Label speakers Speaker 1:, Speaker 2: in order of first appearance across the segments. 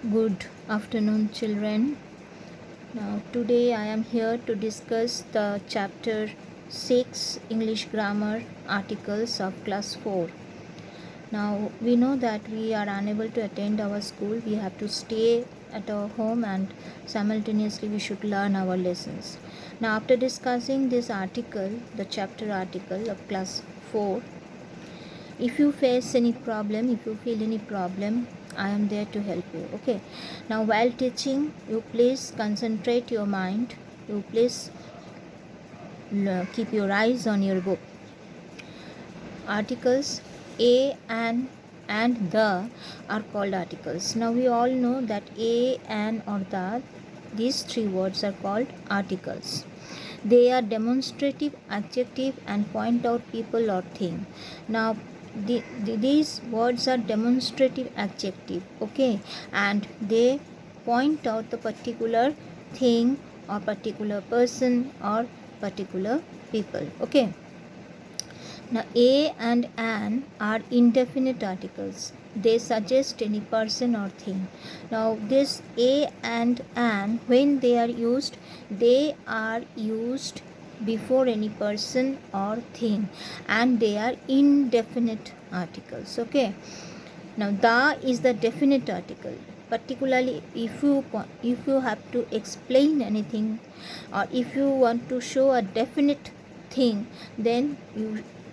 Speaker 1: Good afternoon, children. Now, today I am here to discuss the chapter 6 English Grammar articles of class 4. Now, we know that we are unable to attend our school. We have to stay at our home and simultaneously we should learn our lessons. Now, after discussing this article, the chapter article of class 4, if you face any problem, if you feel any problem, I am there to help you. Okay, now while teaching, you please concentrate your mind, you please keep your eyes on your book. Articles a and the are called articles. Now we all know that a, an or the, these three words are called articles. They are demonstrative adjective and point out people or thing. Now these words are demonstrative adjective, okay, and they point out the particular thing or particular person or particular people, okay. Now a and an are indefinite articles. They suggest any person or thing. Now this a and an, when they are used before any person or thing, and they are indefinite articles, okay. Now the is the definite article, particularly if you have to explain anything or if you want to show a definite thing, then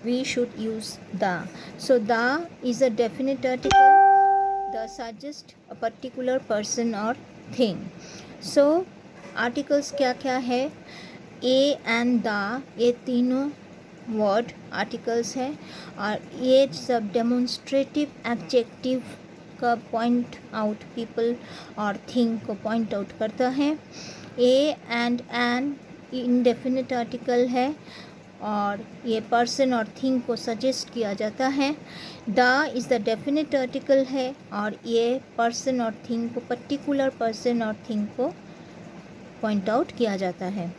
Speaker 1: we should use the. So the is a definite article. The suggests a particular person or thing. So articles क्या क्या है? A and the, ये तीनों word articles है और ये सब demonstrative adjective का पॉइंट आउट पीपल और थिंग को पॉइंट आउट करता है. A and an indefinite article है और ये पर्सन और थिंग को सजेस्ट किया जाता है. The is the definite article है और ये पर्सन और थिंग को, पर्टिकुलर पर्सन और थिंग को पॉइंट आउट किया जाता है.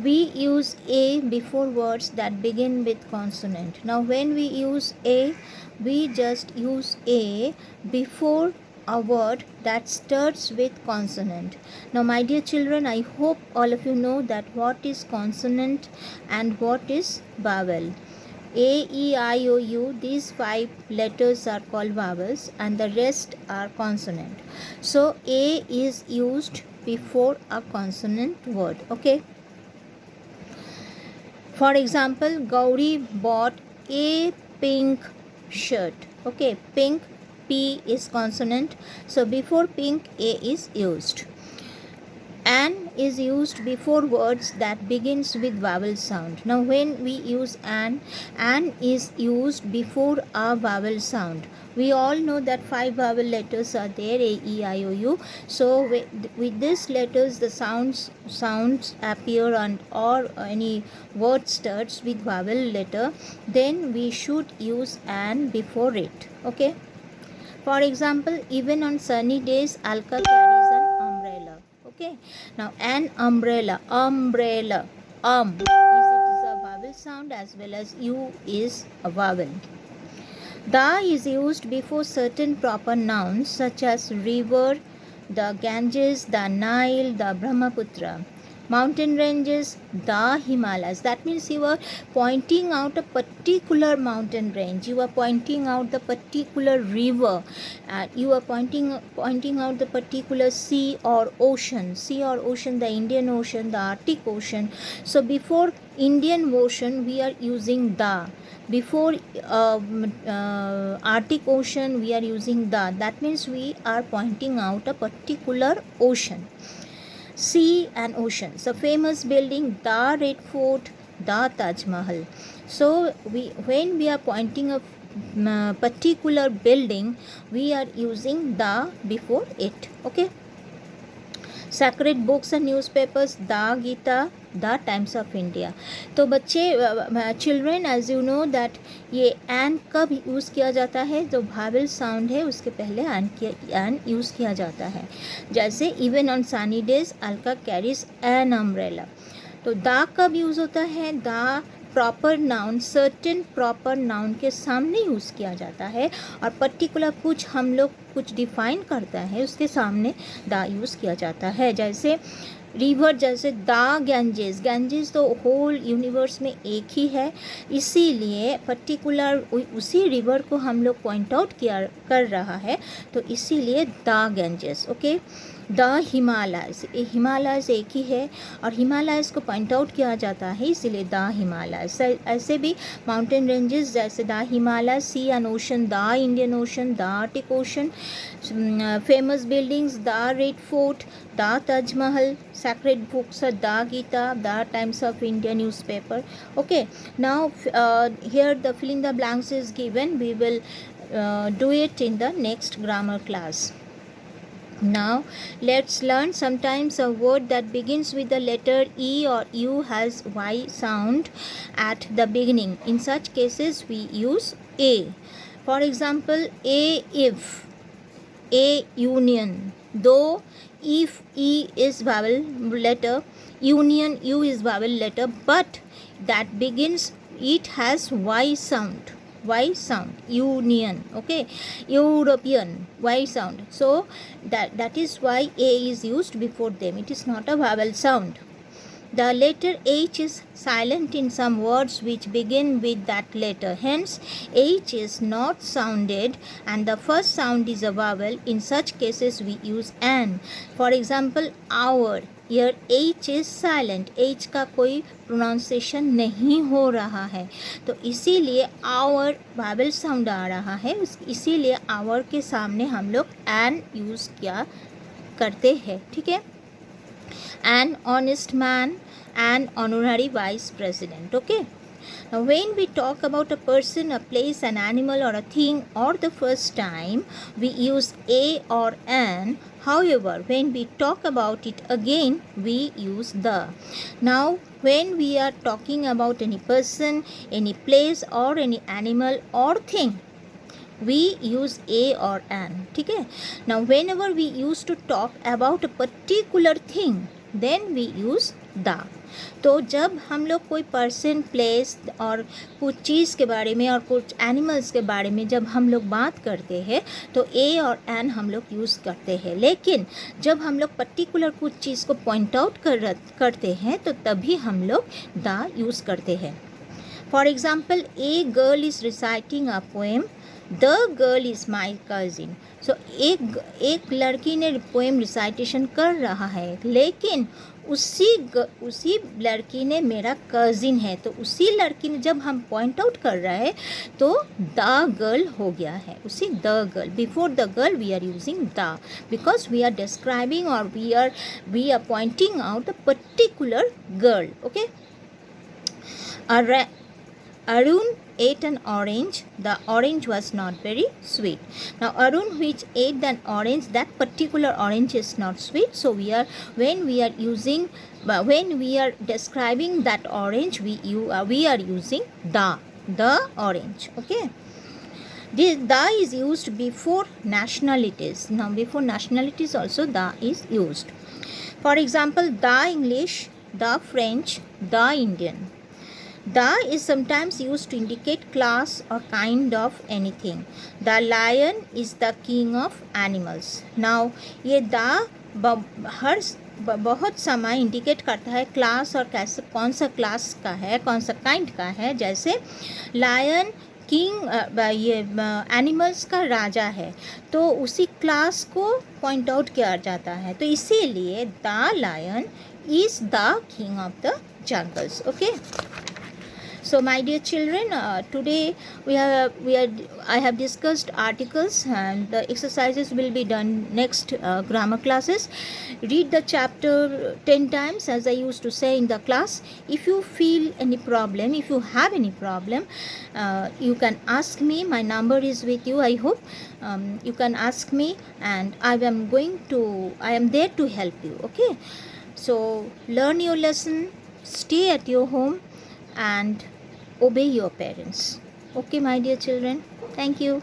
Speaker 1: We use a before words that begin with consonant. Now when we use a, we just use a before a word that starts with consonant. Now my dear children, I hope all of you know that what is consonant and what is vowel. A, E, I, O, U, these 5 letters are called vowels and the rest are consonant. So a is used before a consonant word, okay. For example, Gauri bought a pink shirt. Okay, pink, P is consonant. So before pink, A is used. An is used before words that begins with vowel sound. Now when we use an is used before a vowel sound. We all know that 5 vowel letters are there, A, E, I, O, U. So with these letters, the sounds appear and or any word starts with vowel letter, then we should use an before it. Okay. For example, even on sunny days, Alka carries an umbrella. Okay. Now an umbrella, it is a vowel sound as well as U is a vowel. The is used before certain proper nouns such as river, the Ganges, the Nile, the Brahmaputra. Mountain ranges, the Himalayas. That means you are pointing out a particular mountain range. You are pointing out the particular river. You are pointing out the particular sea or ocean. Sea or ocean, the Indian Ocean, the Arctic Ocean. So before Indian Ocean, we are using the. Before Arctic Ocean, we are using the. That means we are pointing out a particular ocean. Sea and ocean. So famous building, the Red Fort, the Taj Mahal. So when we are pointing a particular building, we are using the before it. Okay. Sacred books and newspapers, the Gita, the Times of India. तो बच्चे, children, as you know that ये an कब use किया जाता है? जो vowel sound है उसके पहले an यूज़ किया जाता है. जैसे even on sunny days, Alka carries an umbrella. तो the कब यूज़ होता है? The proper noun, certain proper noun के सामने यूज़ किया जाता है और पर्टिकुलर कुछ हम लोग कुछ डिफाइन करता है उसके सामने द यूज़ किया जाता है। जैसे रिवर, जैसे द गैंजेस, गैंजेस तो होल यूनिवर्स में एक ही है, इसीलिए पर्टिकुलर उसी रिवर को हम लोग पॉइंट आउट किया कर रहा है, तो इसीलिए the Ganges. Okay, the Himalayas, Himalayas एक ही है और हिमालयस को पॉइंट आउट किया जाता है, इसीलिए द हिमालयस। ऐसे भी माउंटेन रेंजेस जैसे the Himalaya, sea and ocean, the Indian Ocean, the Arctic Ocean, famous buildings, the Red Fort, the Taj Mahal, sacred books are the Gita, the Times of India newspaper. Okay, now here the filling the blanks is given. We will do it in the next grammar class. Now let's learn sometimes a word that begins with the letter E or U has Y sound at the beginning. In such cases we use A. For example, A if, A union. Though if E is vowel letter, union U is vowel letter, but that begins, it has Y sound. Y sound, union. Okay, European, Y sound. So that is why A is used before them. It is not a vowel sound. The letter H is silent in some words which begin with that letter. Hence, H is not sounded and the first sound is a vowel. In such cases, we use an. For example, hour. Here H is silent. H का कोई pronunciation नहीं हो रहा है, तो इसीलिए our vowel sound आ रहा है, इसीलिए आवर के सामने हम लोग एन यूज़ किया करते हैं। ठीक है, an honest man, an honorary vice president. Okay, now when we talk about a person, a place, an animal or a thing or the first time, we use a or an. However, when we talk about it again, we use the. Now when we are talking about any person, any place or any animal or thing, we use a or an. ठीक है, now whenever we used to talk about a particular thing, then we use the. तो जब हम लोग कोई person, place और कुछ चीज़ के बारे में और कुछ एनिमल्स के बारे में जब हम लोग बात करते हैं तो ए और एन हम लोग यूज़ करते हैं, लेकिन जब हम लोग पर्टिकुलर कुछ चीज़ को पॉइंट आउट करते हैं तो तभी हम लोग द यूज़ करते हैं। For example, a girl is reciting a poem, the girl is my cousin. So एक लड़की ने पोएम रिसाइटेशन कर रहा है, लेकिन उसी लड़की ने मेरा कज़िन है, तो उसी लड़की ने जब हम पॉइंट आउट कर रहे हैं तो द गर्ल हो गया है, उसी the girl. Before the girl we are using the, because we are describing और we are pointing out a particular girl. Okay, Arun ate an orange. The orange was not very sweet. Now Arun which ate an orange, that particular orange is not sweet. So when we are describing that orange, we are using the orange. Okay. This the is used before nationalities. Now before nationalities also the is used. For example, the English, the French, the Indian. The is sometimes used to indicate class or kind of anything. The lion is the king of animals. Now ये the हर बहुत समय indicate करता है class और कैसे, कौन सा class का है, कौन सा काइंड का है। जैसे लायन किंग, ये एनिमल्स का राजा है, तो उसी क्लास को पॉइंट आउट किया जाता है, तो इसीलिए the lion is the king of the jungles. Okay, so my dear children, today I have discussed articles, and the exercises will be done next grammar classes. Read the chapter 10 times as I used to say in the class. If you feel any problem, if you have any problem, you can ask me. My number is with you, I hope. You can ask me and I am there to help you. Okay, so learn your lesson, stay at your home and obey your parents. Okay, my dear children, thank you.